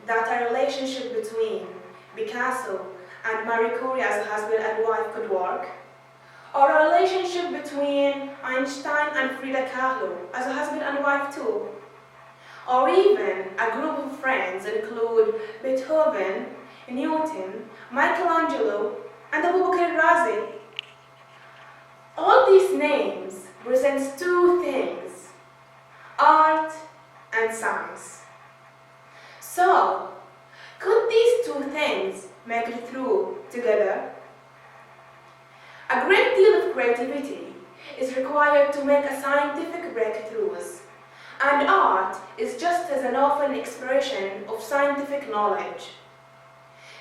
that a relationship between Picasso and Marie Curie as a husband and wife could work, or a relationship between Einstein and Frida Kahlo as a husband and wife too, or even a group of friends include Beethoven, Newton, Micheal Angelo, and Abu Bakr Razi. All these names present two things: art and science. So, could these two things make it through together? A great deal of creativity is required to make a scientific breakthroughs, and art is just as an often expression of scientific knowledge.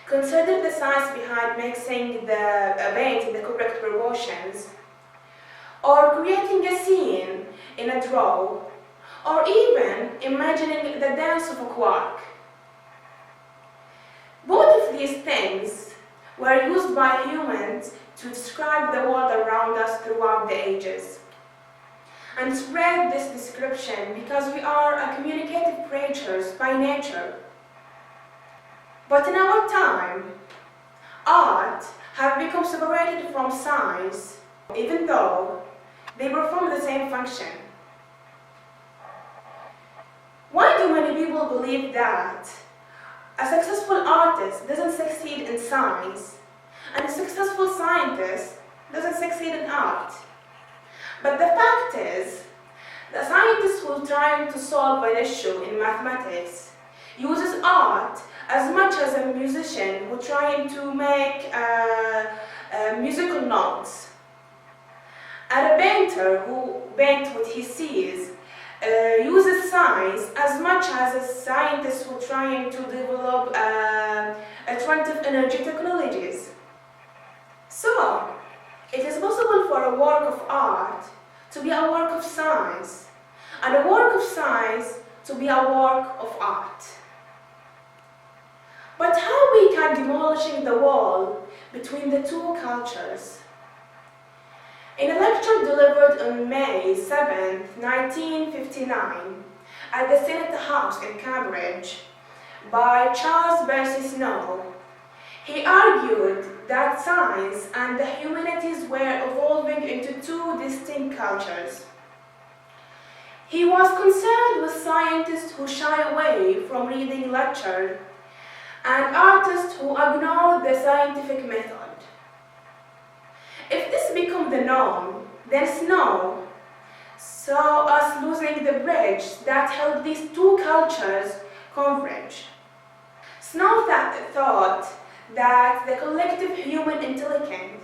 Consider the science behind mixing the paint in the correct proportions, or creating a scene in a draw, or even imagining the dance of a quark. Both of these things were used by humans to describe the world around us throughout the ages, and spread this description because we are communicative creatures by nature. But in our time, art have become separated from science, even though they perform the same function. Why do many people believe that a successful artist doesn't succeed in science, and a successful scientist doesn't succeed in art? But the fact is, the scientist who is trying to solve an issue in mathematics uses art as much as a musician who is trying to make musical notes. And a painter who paints what he sees uses science as much as a scientist who is trying to develop alternative energy technologies. So, it is possible for a work of art to be a work of science, and a work of science to be a work of art. But how we can demolishing the wall between the two cultures? In a lecture delivered on May 7, 1959, at the Senate House in Cambridge by Charles Percy Snow, he argued that science and the humanities were evolving into two distinct cultures. He was concerned with scientists who shy away from reading lecture and artists who ignore the scientific method. If this becomes the norm, then Snow saw us losing the bridge that held these two cultures converge. Snow thought that the collective human intelligence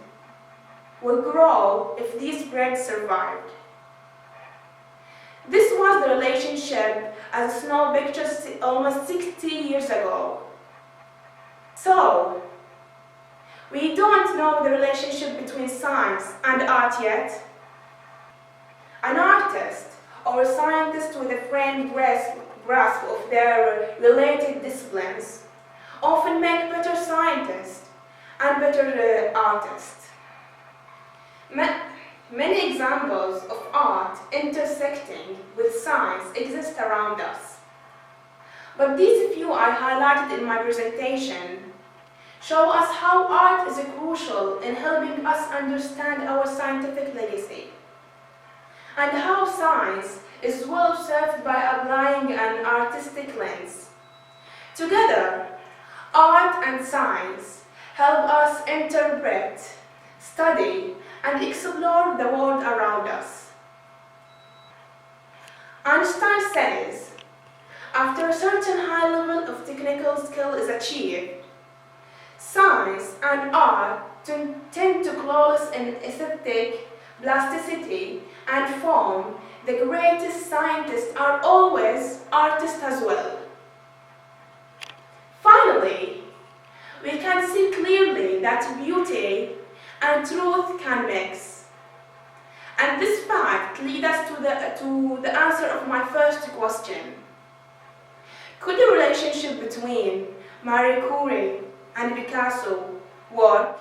will grow if these bridges survived. This was the relationship as Snow pictured almost 60 years ago. So, we don't know the relationship between science and art yet. An artist or a scientist with a framed grasp of their related disciplines often make better scientists and better artists. Many examples of art intersecting with science exist around us. But these few I highlighted in my presentation show us how art is crucial in helping us understand our scientific legacy, and how science is well served by applying an artistic lens. Together, art and science help us interpret, study, and explore the world around us. Einstein says, after a certain high level of technical skill is achieved, science and art tend to coalesce in aesthetic plasticity and form. The greatest scientists are always artists as well. Finally, we can see clearly that beauty and truth can mix. And this fact leads us to the answer of my first question. Could the relationship between Marie Curie and Picasso work?